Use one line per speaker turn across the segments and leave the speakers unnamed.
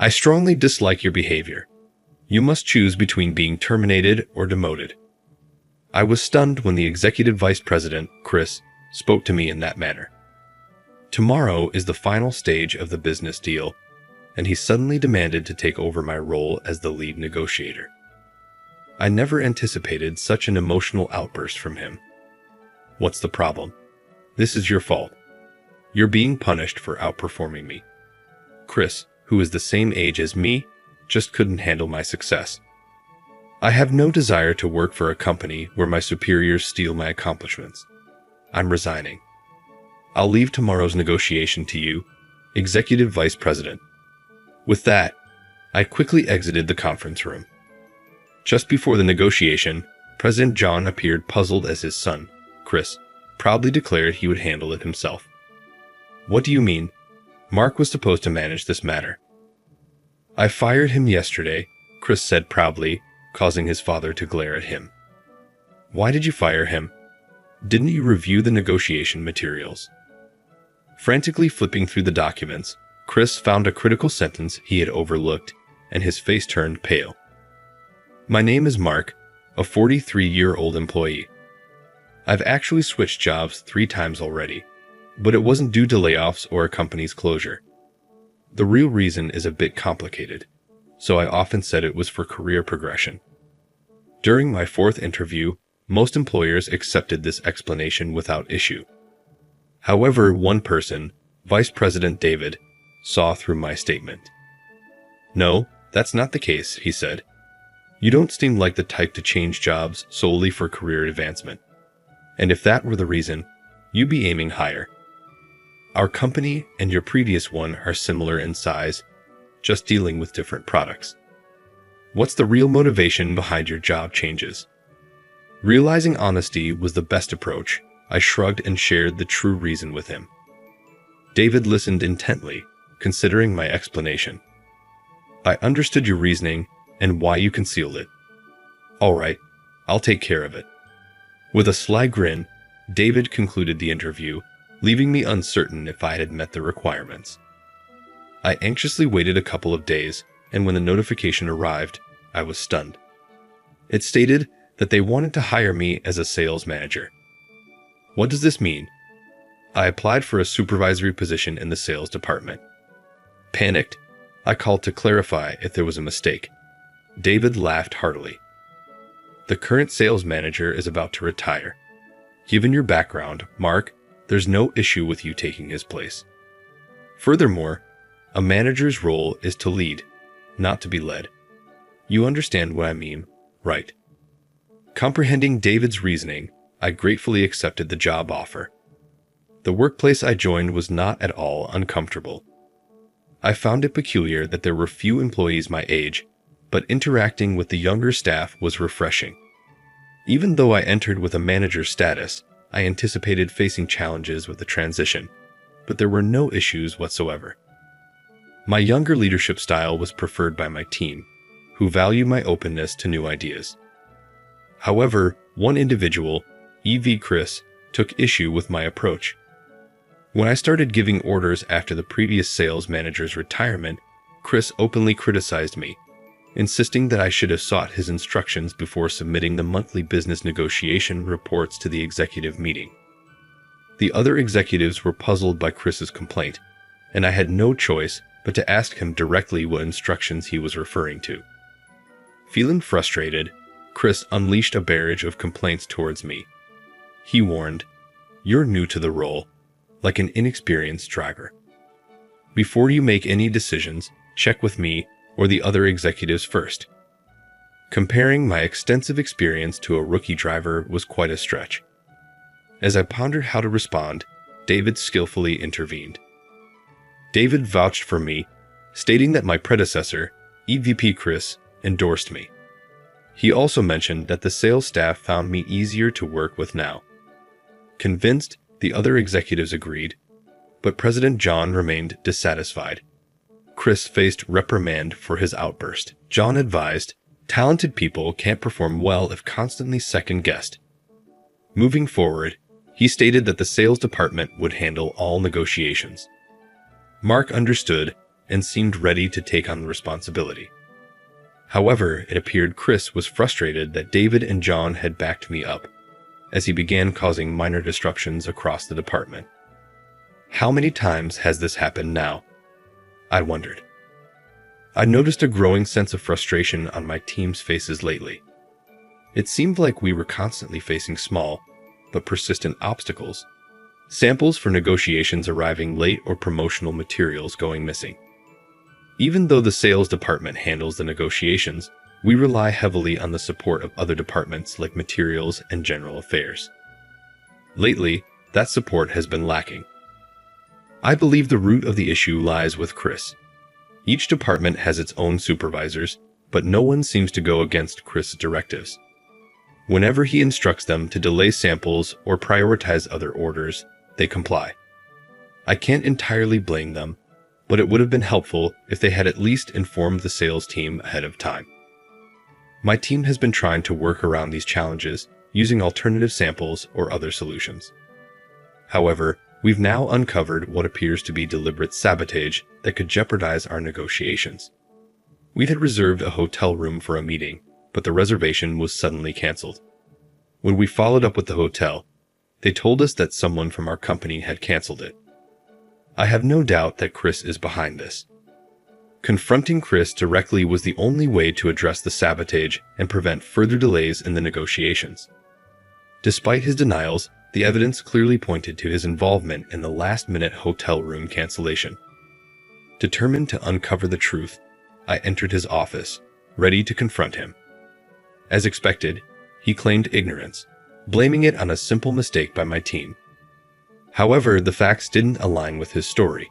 I strongly dislike your behavior. You must choose between being terminated or demoted. I was stunned when the executive vice president, Chris, spoke to me in that manner. Tomorrow is the final stage of the business deal, and he suddenly demanded to take over my role as the lead negotiator. I never anticipated such an emotional outburst from him. What's the problem? This is your fault. You're being punished for outperforming me. Chris, who is the same age as me, just couldn't handle my success. I have no desire to work for a company where my superiors steal my accomplishments. I'm resigning. I'll leave tomorrow's negotiation to you, Executive Vice President. With that, I quickly exited the conference room. Just before the negotiation, President John appeared puzzled as his son, Chris, proudly declared he would handle it himself. What do you mean? Mark was supposed to manage this matter. I fired him yesterday, Chris said proudly, causing his father to glare at him. Why did you fire him? Didn't you review the negotiation materials? Frantically flipping through the documents, Chris found a critical sentence he had overlooked, and his face turned pale. My name is Mark, a 43-year-old employee. I've actually switched jobs 3 times already, but it wasn't due to layoffs or a company's closure. The real reason is a bit complicated, so I often said it was for career progression. During my 4th interview, most employers accepted this explanation without issue. However, one person, Vice President David, saw through my statement. No, that's not the case, he said. You don't seem like the type to change jobs solely for career advancement. And if that were the reason, you'd be aiming higher. Our company and your previous one are similar in size, just dealing with different products. What's the real motivation behind your job changes? Realizing honesty was the best approach, I shrugged and shared the true reason with him. David listened intently, considering my explanation. I understood your reasoning and why you concealed it. All right, I'll take care of it. With a sly grin, David concluded the interview, leaving me uncertain if I had met the requirements. I anxiously waited a couple of days, and when the notification arrived, I was stunned. It stated that they wanted to hire me as a sales manager. What does this mean? I applied for a supervisory position in the sales department. Panicked, I called to clarify if there was a mistake. David laughed heartily. The current sales manager is about to retire. Given your background, Mark, there's no issue with you taking his place. Furthermore, a manager's role is to lead, not to be led. You understand what I mean, right? Comprehending David's reasoning, I gratefully accepted the job offer. The workplace I joined was not at all uncomfortable. I found it peculiar that there were few employees my age, but interacting with the younger staff was refreshing. Even though I entered with a manager status, I anticipated facing challenges with the transition, but there were no issues whatsoever. My younger leadership style was preferred by my team, who value my openness to new ideas. However, one individual, EV Chris, took issue with my approach. When I started giving orders after the previous sales manager's retirement, Chris openly criticized me, insisting that I should have sought his instructions before submitting the monthly business negotiation reports to the executive meeting. The other executives were puzzled by Chris's complaint, and I had no choice but to ask him directly what instructions he was referring to. Feeling frustrated, Chris unleashed a barrage of complaints towards me. He warned, "You're new to the role, like an inexperienced driver. Before you make any decisions, check with me or the other executives first." Comparing my extensive experience to a rookie driver was quite a stretch. As I pondered how to respond, David skillfully intervened. David vouched for me, stating that my predecessor, EVP Chris, endorsed me. He also mentioned that the sales staff found me easier to work with now. Convinced, the other executives agreed, but President John remained dissatisfied. Chris faced reprimand for his outburst. John advised, "Talented people can't perform well if constantly second-guessed." Moving forward, he stated that the sales department would handle all negotiations. Mark understood and seemed ready to take on the responsibility. However, it appeared Chris was frustrated that David and John had backed me up, as he began causing minor disruptions across the department. How many times has this happened now? I wondered. I noticed a growing sense of frustration on my team's faces lately. It seemed like we were constantly facing small, but persistent obstacles. Samples for negotiations arriving late or promotional materials going missing. Even though the sales department handles the negotiations, we rely heavily on the support of other departments like materials and general affairs. Lately, that support has been lacking. I believe the root of the issue lies with Chris. Each department has its own supervisors, but no one seems to go against Chris' directives. Whenever he instructs them to delay samples or prioritize other orders, they comply. I can't entirely blame them, but it would have been helpful if they had at least informed the sales team ahead of time. My team has been trying to work around these challenges using alternative samples or other solutions. However, we've now uncovered what appears to be deliberate sabotage that could jeopardize our negotiations. We had reserved a hotel room for a meeting, but the reservation was suddenly canceled. When we followed up with the hotel, they told us that someone from our company had canceled it. I have no doubt that Chris is behind this. Confronting Chris directly was the only way to address the sabotage and prevent further delays in the negotiations. Despite his denials, the evidence clearly pointed to his involvement in the last-minute hotel room cancellation. Determined to uncover the truth, I entered his office, ready to confront him. As expected, he claimed ignorance, blaming it on a simple mistake by my team. However, the facts didn't align with his story.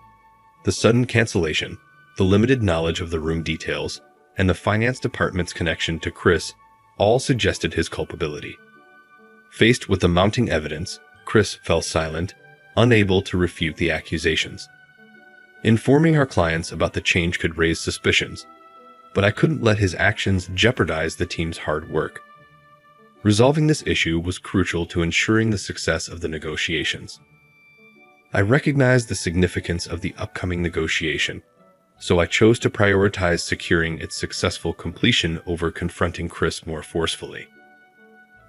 The sudden cancellation, the limited knowledge of the room details, and the finance department's connection to Chris all suggested his culpability. Faced with the mounting evidence, Chris fell silent, unable to refute the accusations. Informing our clients about the change could raise suspicions, but I couldn't let his actions jeopardize the team's hard work. Resolving this issue was crucial to ensuring the success of the negotiations. I recognized the significance of the upcoming negotiation, so I chose to prioritize securing its successful completion over confronting Chris more forcefully.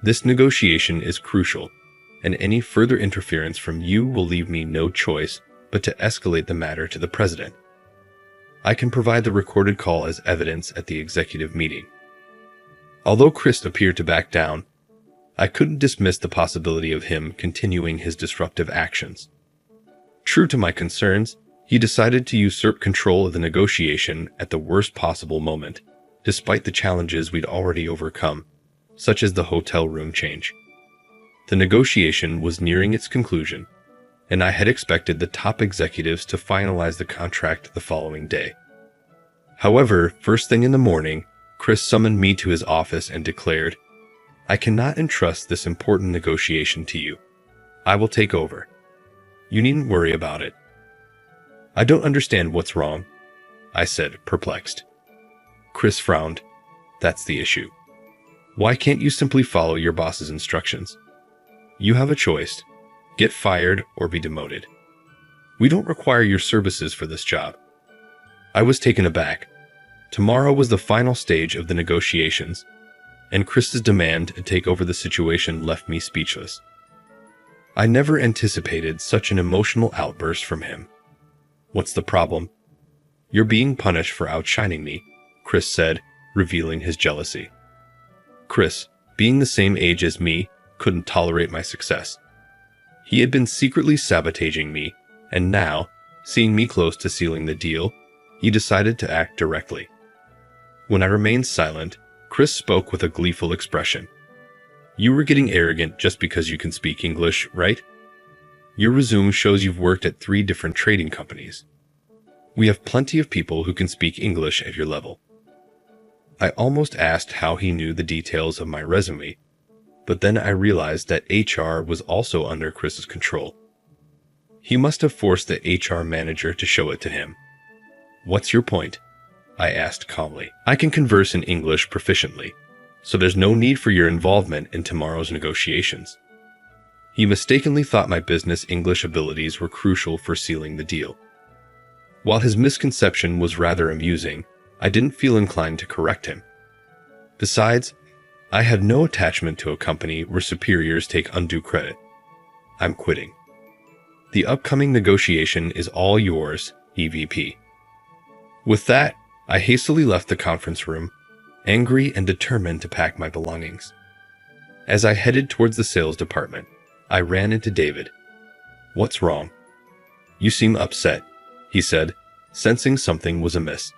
This negotiation is crucial, and any further interference from you will leave me no choice but to escalate the matter to the president. I can provide the recorded call as evidence at the executive meeting. Although Chris appeared to back down, I couldn't dismiss the possibility of him continuing his disruptive actions. True to my concerns, he decided to usurp control of the negotiation at the worst possible moment, despite the challenges we'd already overcome, such as the hotel room change. The negotiation was nearing its conclusion, and I had expected the top executives to finalize the contract the following day. However, first thing in the morning, Chris summoned me to his office and declared, "I cannot entrust this important negotiation to you. I will take over. You needn't worry about it." "I don't understand what's wrong," I said, perplexed. Chris frowned. "That's the issue. Why can't you simply follow your boss's instructions? You have a choice. Get fired or be demoted. We don't require your services for this job." I was taken aback. Tomorrow was the final stage of the negotiations, and Chris's demand to take over the situation left me speechless. I never anticipated such an emotional outburst from him. "What's the problem?" "You're being punished for outshining me," Chris said, revealing his jealousy. Chris, being the same age as me, couldn't tolerate my success. He had been secretly sabotaging me, and now, seeing me close to sealing the deal, he decided to act directly. When I remained silent, Chris spoke with a gleeful expression. "You were getting arrogant just because you can speak English, right? Your resume shows you've worked at 3 different trading companies. We have plenty of people who can speak English at your level." I almost asked how he knew the details of my resume, but then I realized that HR was also under Chris's control. He must have forced the HR manager to show it to him. "What's your point?" I asked calmly. "I can converse in English proficiently, so there's no need for your involvement in tomorrow's negotiations." He mistakenly thought my business English abilities were crucial for sealing the deal. While his misconception was rather amusing, I didn't feel inclined to correct him. Besides, I had no attachment to a company where superiors take undue credit. I'm quitting. The upcoming negotiation is all yours, EVP. With that, I hastily left the conference room, angry and determined to pack my belongings. As I headed towards the sales department, I ran into David. "What's wrong?" "You seem upset," he said, sensing something was amiss.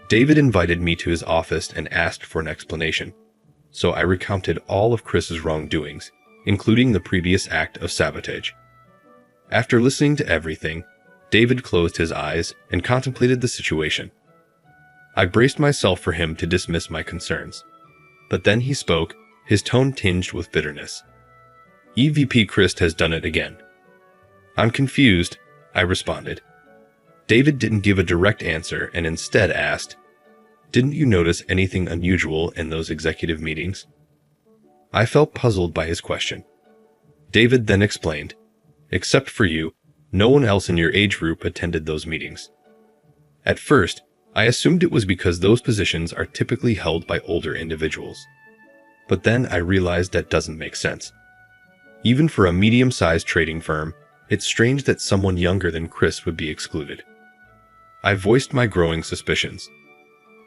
David invited me to his office and asked for an explanation, so I recounted all of Chris's wrongdoings, including the previous act of sabotage. After listening to everything, David closed his eyes and contemplated the situation. I braced myself for him to dismiss my concerns, but then he spoke, his tone tinged with bitterness. "EVP Chris has done it again." "I'm confused," I responded. David didn't give a direct answer and instead asked, "Didn't you notice anything unusual in those executive meetings?" I felt puzzled by his question. David then explained, "Except for you, no one else in your age group attended those meetings." At first, I assumed it was because those positions are typically held by older individuals. But then I realized that doesn't make sense. Even for a medium-sized trading firm, it's strange that someone younger than Chris would be excluded. I voiced my growing suspicions.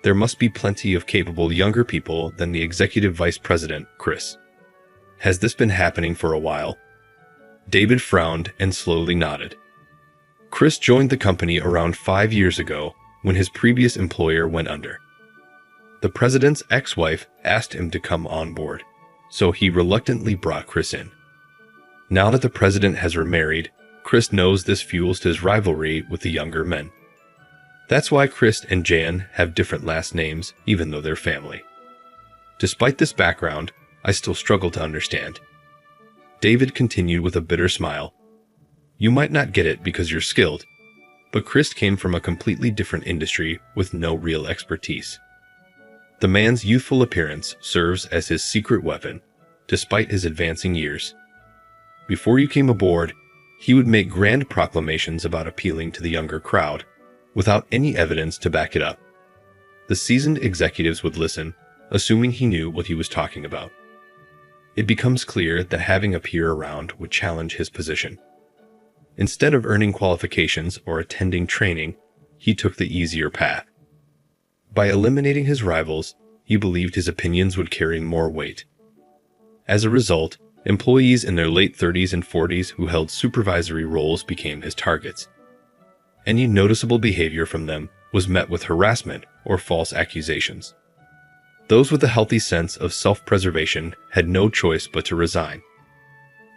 There must be plenty of capable younger people than the executive vice president, Chris. Has this been happening for a while? David frowned and slowly nodded. Chris joined the company around 5 years ago when his previous employer went under. The president's ex-wife asked him to come on board, so he reluctantly brought Chris in. Now that the president has remarried, Chris knows this fuels his rivalry with the younger men. That's why Chris and Jan have different last names, even though they're family. Despite this background, I still struggle to understand. David continued with a bitter smile. "You might not get it because you're skilled, but Chris came from a completely different industry with no real expertise. The man's youthful appearance serves as his secret weapon, despite his advancing years. Before you came aboard, he would make grand proclamations about appealing to the younger crowd, without any evidence to back it up. The seasoned executives would listen, assuming he knew what he was talking about. It becomes clear that having a peer around would challenge his position. Instead of earning qualifications or attending training, he took the easier path. By eliminating his rivals, he believed his opinions would carry more weight. As a result, employees in their late 30s and 40s who held supervisory roles became his targets. Any noticeable behavior from them was met with harassment or false accusations. Those with a healthy sense of self-preservation had no choice but to resign.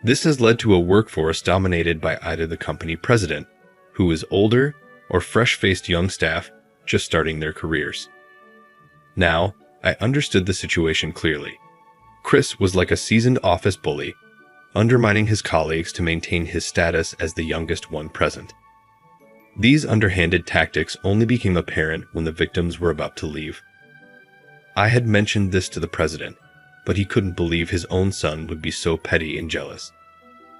This has led to a workforce dominated by either the company president, who is older, or fresh-faced young staff just starting their careers. Now, I understood the situation clearly. Chris was like a seasoned office bully, undermining his colleagues to maintain his status as the youngest one present. These underhanded tactics only became apparent when the victims were about to leave. I had mentioned this to the president, but he couldn't believe his own son would be so petty and jealous.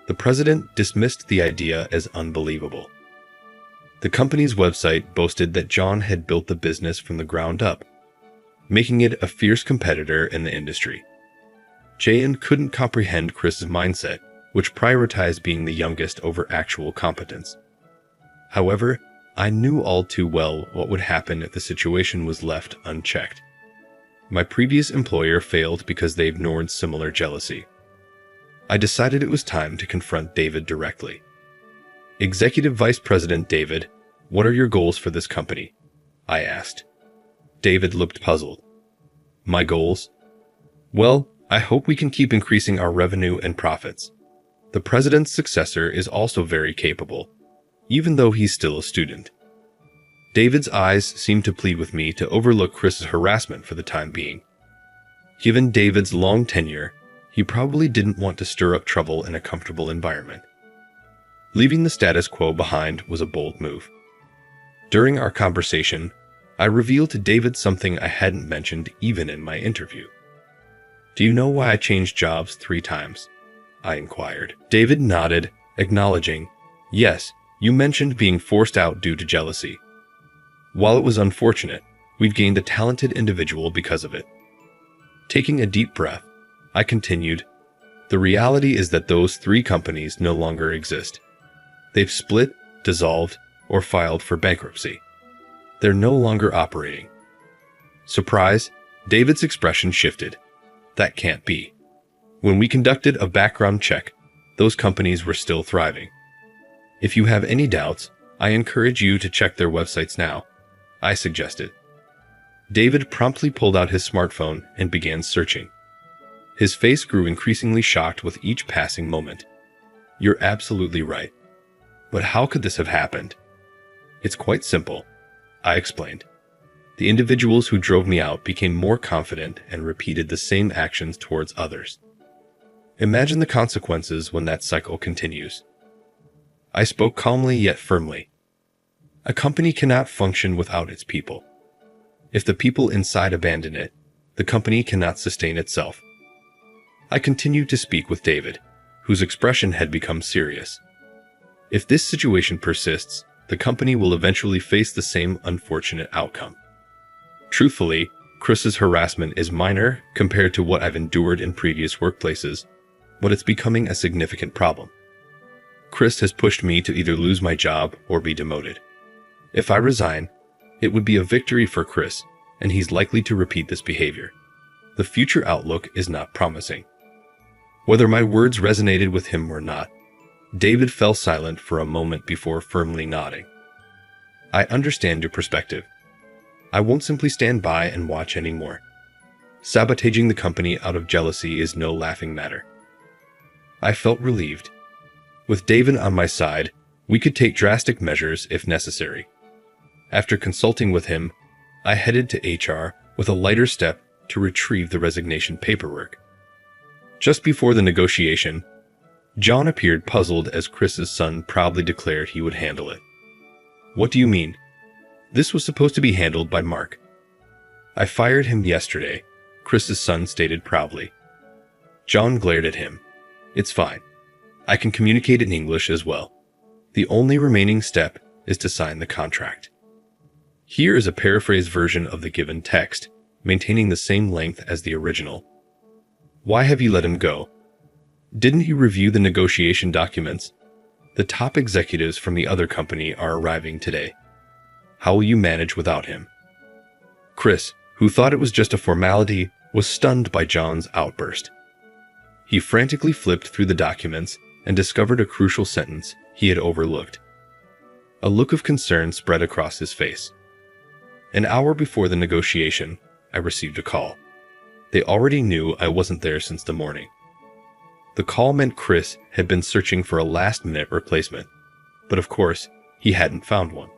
The president dismissed the idea as unbelievable. The company's website boasted that John had built the business from the ground up, making it a fierce competitor in the industry. Jan couldn't comprehend Chris's mindset, which prioritized being the youngest over actual competence. However, I knew all too well what would happen if the situation was left unchecked. My previous employer failed because they ignored similar jealousy. I decided it was time to confront David directly. "Executive Vice President David, what are your goals for this company?" I asked. David looked puzzled. "My goals? Well, I hope we can keep increasing our revenue and profits. The president's successor is also very capable, even though he's still a student." David's eyes seemed to plead with me to overlook Chris's harassment for the time being. Given David's long tenure, he probably didn't want to stir up trouble in a comfortable environment. Leaving the status quo behind was a bold move. During our conversation, I revealed to David something I hadn't mentioned even in my interview. "Do you know why I changed jobs 3 times?" I inquired. David nodded, acknowledging, "Yes, You mentioned being forced out due to jealousy. While it was unfortunate, we've gained a talented individual because of it. Taking a deep breath, I continued, the reality is that those 3 companies no longer exist. They've split, dissolved, or filed for bankruptcy. They're no longer operating. Surprise, David's expression shifted. That can't be. When we conducted a background check, those companies were still thriving. If you have any doubts, I encourage you to check their websites now, I suggested. David promptly pulled out his smartphone and began searching. His face grew increasingly shocked with each passing moment. You're absolutely right. But how could this have happened? It's quite simple, I explained. The individuals who drove me out became more confident and repeated the same actions towards others. Imagine the consequences when that cycle continues. I spoke calmly yet firmly. A company cannot function without its people. If the people inside abandon it, the company cannot sustain itself. I continued to speak with David, whose expression had become serious. If this situation persists, the company will eventually face the same unfortunate outcome. Truthfully, Chris's harassment is minor compared to what I've endured in previous workplaces, but it's becoming a significant problem. Chris has pushed me to either lose my job or be demoted. If I resign, it would be a victory for Chris, and he's likely to repeat this behavior. The future outlook is not promising. Whether my words resonated with him or not, David fell silent for a moment before firmly nodding. I understand your perspective. I won't simply stand by and watch anymore. Sabotaging the company out of jealousy is no laughing matter. I felt relieved. With David on my side, we could take drastic measures if necessary. After consulting with him, I headed to HR with a lighter step to retrieve the resignation paperwork. Just before the negotiation, John appeared puzzled as Chris's son proudly declared he would handle it. What do you mean? This was supposed to be handled by Mark. I fired him yesterday, Chris's son stated proudly. John glared at him. It's fine. I can communicate in English as well. The only remaining step is to sign the contract. Here is a paraphrased version of the given text, maintaining the same length as the original. Why have you let him go? Didn't you review the negotiation documents? The top executives from the other company are arriving today. How will you manage without him? Chris, who thought it was just a formality, was stunned by John's outburst. He frantically flipped through the documents and discovered a crucial sentence he had overlooked. A look of concern spread across his face. An hour before the negotiation, I received a call. They already knew I wasn't there since the morning. The call meant Chris had been searching for a last-minute replacement, but of course, he hadn't found one.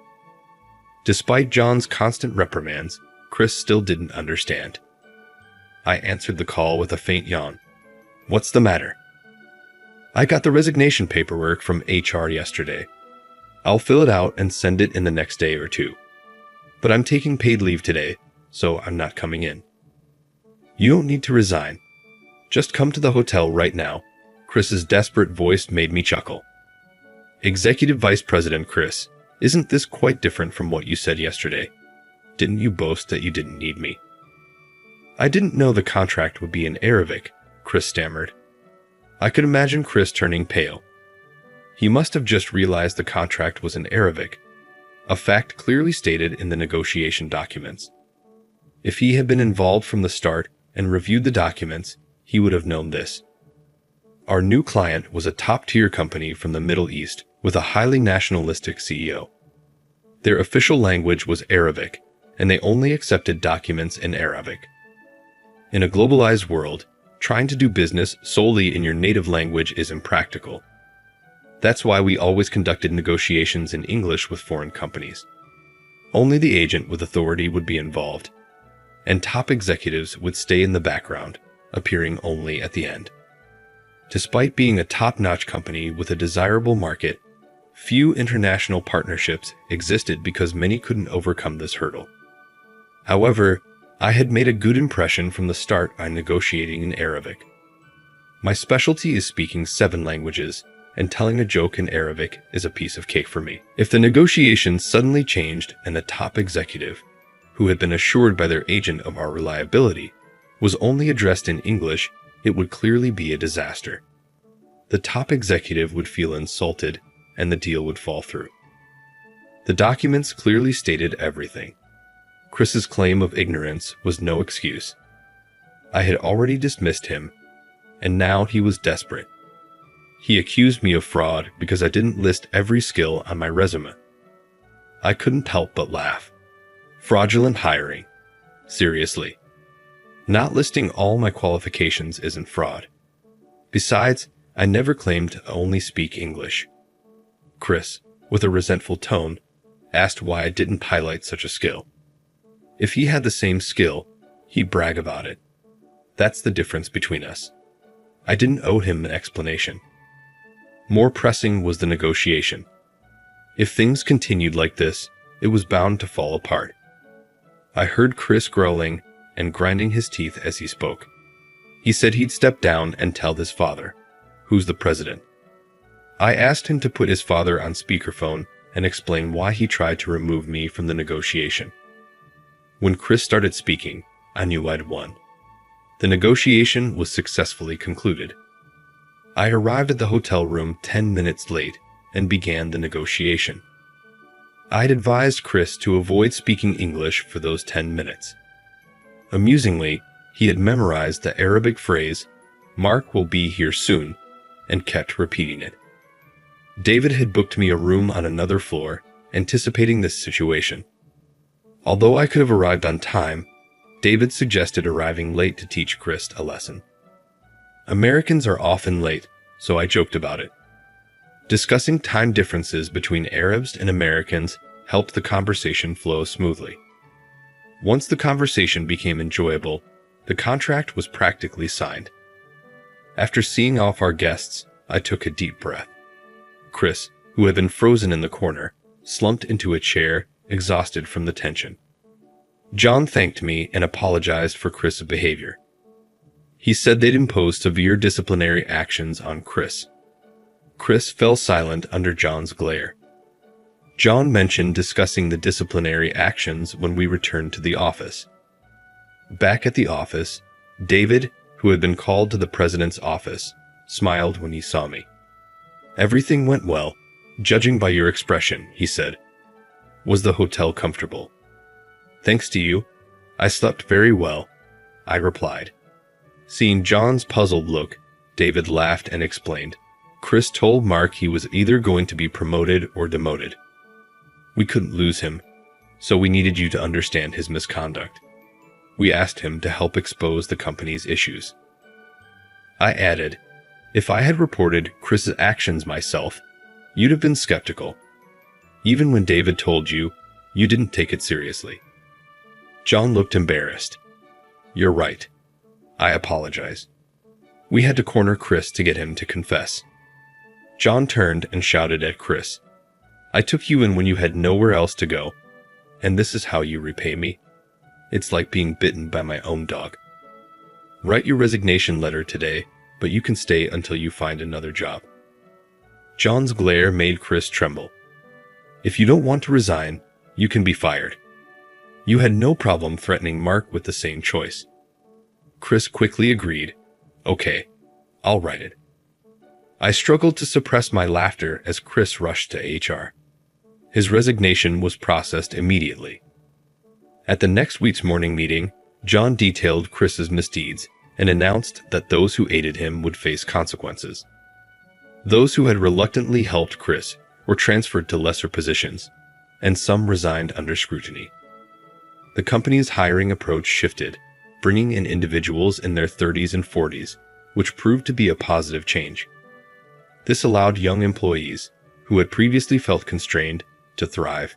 Despite John's constant reprimands, Chris still didn't understand. I answered the call with a faint yawn. What's the matter? I got the resignation paperwork from HR yesterday. I'll fill it out and send it in the next day or two. But I'm taking paid leave today, so I'm not coming in. You don't need to resign. Just come to the hotel right now. Chris's desperate voice made me chuckle. Executive Vice President Chris, isn't this quite different from what you said yesterday? Didn't you boast that you didn't need me? I didn't know the contract would be in Arabic, Chris stammered. I could imagine Chris turning pale. He must have just realized the contract was in Arabic, a fact clearly stated in the negotiation documents. If he had been involved from the start and reviewed the documents, he would have known this. Our new client was a top-tier company from the Middle East with a highly nationalistic CEO. Their official language was Arabic, and they only accepted documents in Arabic. In a globalized world, trying to do business solely in your native language is impractical. That's why we always conducted negotiations in English with foreign companies. Only the agent with authority would be involved, and top executives would stay in the background, appearing only at the end. Despite being a top-notch company with a desirable market, few international partnerships existed because many couldn't overcome this hurdle. However, I had made a good impression from the start by negotiating in Arabic. My specialty is speaking 7 languages, and telling a joke in Arabic is a piece of cake for me. If the negotiations suddenly changed and the top executive, who had been assured by their agent of our reliability, was only addressed in English, it would clearly be a disaster. The top executive would feel insulted, and the deal would fall through. The documents clearly stated everything. Chris's claim of ignorance was no excuse. I had already dismissed him, and now he was desperate. He accused me of fraud because I didn't list every skill on my resume. I couldn't help but laugh. Fraudulent hiring. Seriously. Not listing all my qualifications isn't fraud. Besides, I never claimed to only speak English. Chris, with a resentful tone, asked why I didn't highlight such a skill. If he had the same skill, he'd brag about it. That's the difference between us. I didn't owe him an explanation. More pressing was the negotiation. If things continued like this, it was bound to fall apart. I heard Chris growling and grinding his teeth as he spoke. He said he'd step down and tell his father, who's the president. I asked him to put his father on speakerphone and explain why he tried to remove me from the negotiation. When Chris started speaking, I knew I'd won. The negotiation was successfully concluded. I arrived at the hotel room 10 minutes late and began the negotiation. I'd advised Chris to avoid speaking English for those 10 minutes. Amusingly, he had memorized the Arabic phrase, "Mark will be here soon," and kept repeating it. David had booked me a room on another floor, anticipating this situation. Although I could have arrived on time, David suggested arriving late to teach Chris a lesson. Americans are often late, so I joked about it. Discussing time differences between Arabs and Americans helped the conversation flow smoothly. Once the conversation became enjoyable, the contract was practically signed. After seeing off our guests, I took a deep breath. Chris, who had been frozen in the corner, slumped into a chair, exhausted from the tension. John thanked me and apologized for Chris's behavior. He said they'd impose severe disciplinary actions on Chris. Chris fell silent under John's glare. John mentioned discussing the disciplinary actions when we returned to the office. Back at the office, David, who had been called to the president's office, smiled when he saw me. "Everything went well, judging by your expression," he said. "Was the hotel comfortable?" "Thanks to you, I slept very well," I replied. Seeing John's puzzled look, David laughed and explained. Chris told Mark he was either going to be promoted or demoted. We couldn't lose him, so we needed you to understand his misconduct. We asked him to help expose the company's issues. I added, if I had reported Chris's actions myself, you'd have been skeptical. Even when David told you, you didn't take it seriously. John looked embarrassed. "You're right. I apologize." We had to corner Chris to get him to confess. John turned and shouted at Chris, "I took you in when you had nowhere else to go, and this is how you repay me? It's like being bitten by my own dog. Write your resignation letter today, but you can stay until you find another job." John's glare made Chris tremble. "If you don't want to resign, you can be fired." You had no problem threatening Mark with the same choice. Chris quickly agreed. "Okay, I'll write it." I struggled to suppress my laughter as Chris rushed to HR. His resignation was processed immediately. At the next week's morning meeting, John detailed Chris's misdeeds and announced that those who aided him would face consequences. Those who had reluctantly helped Chris were transferred to lesser positions, and some resigned under scrutiny. The company's hiring approach shifted, bringing in individuals in their 30s and 40s, which proved to be a positive change. This allowed young employees, who had previously felt constrained, to thrive.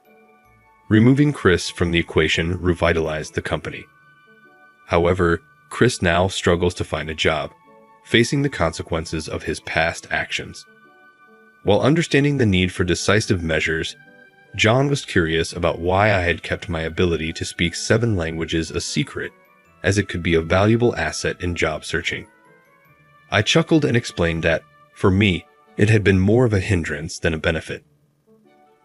Removing Chris from the equation revitalized the company. However, Chris now struggles to find a job, facing the consequences of his past actions. While understanding the need for decisive measures, John was curious about why I had kept my ability to speak 7 languages a secret, as it could be a valuable asset in job searching. I chuckled and explained that, for me, It had been more of a hindrance than a benefit.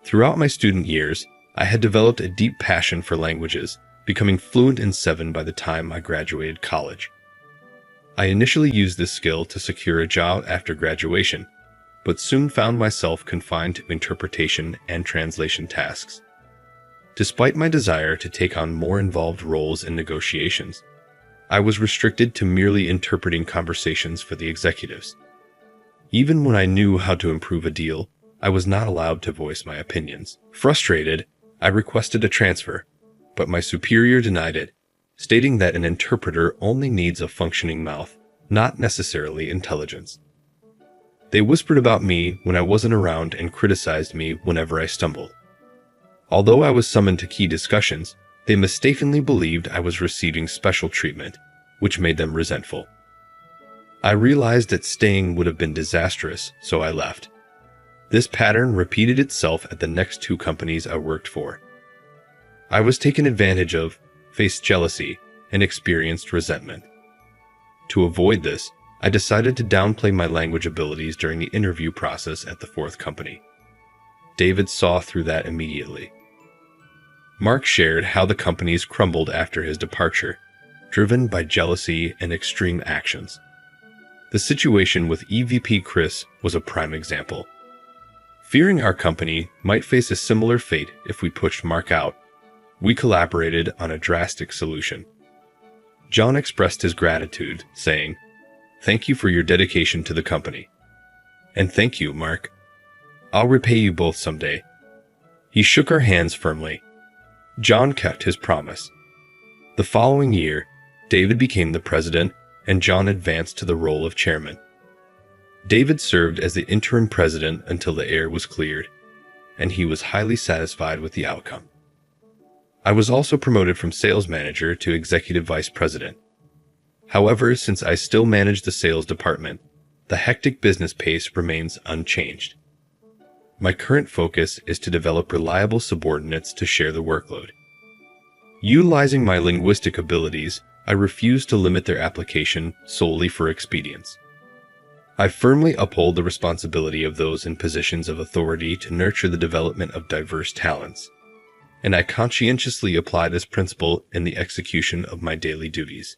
Throughout my student years, I had developed a deep passion for languages, becoming fluent in 7 by the time I graduated college. I initially used this skill to secure a job after graduation, but soon found myself confined to interpretation and translation tasks. Despite my desire to take on more involved roles in negotiations, I was restricted to merely interpreting conversations for the executives. Even when I knew how to improve a deal, I was not allowed to voice my opinions. Frustrated, I requested a transfer, but my superior denied it, stating that an interpreter only needs a functioning mouth, not necessarily intelligence. They whispered about me when I wasn't around and criticized me whenever I stumbled. Although I was summoned to key discussions, they mistakenly believed I was receiving special treatment, which made them resentful. I realized that staying would have been disastrous, so I left. This pattern repeated itself at the next 2 companies I worked for. I was taken advantage of, faced jealousy, and experienced resentment. To avoid this, I decided to downplay my language abilities during the interview process at the 4th company. David saw through that immediately. Mark shared how the companies crumbled after his departure, driven by jealousy and extreme actions. The situation with EVP Chris was a prime example. Fearing our company might face a similar fate if we pushed Mark out, we collaborated on a drastic solution. John expressed his gratitude, saying, "Thank you for your dedication to the company." "And thank you, Mark. I'll repay you both someday." He shook our hands firmly. John kept his promise. The following year, David became the president and John advanced to the role of chairman. David served as the interim president until the air was cleared, and he was highly satisfied with the outcome. I was also promoted from sales manager to executive vice president. However, since I still manage the sales department, the hectic business pace remains unchanged. My current focus is to develop reliable subordinates to share the workload. Utilizing my linguistic abilities, I refuse to limit their application solely for expedience. I firmly uphold the responsibility of those in positions of authority to nurture the development of diverse talents, and I conscientiously apply this principle in the execution of my daily duties.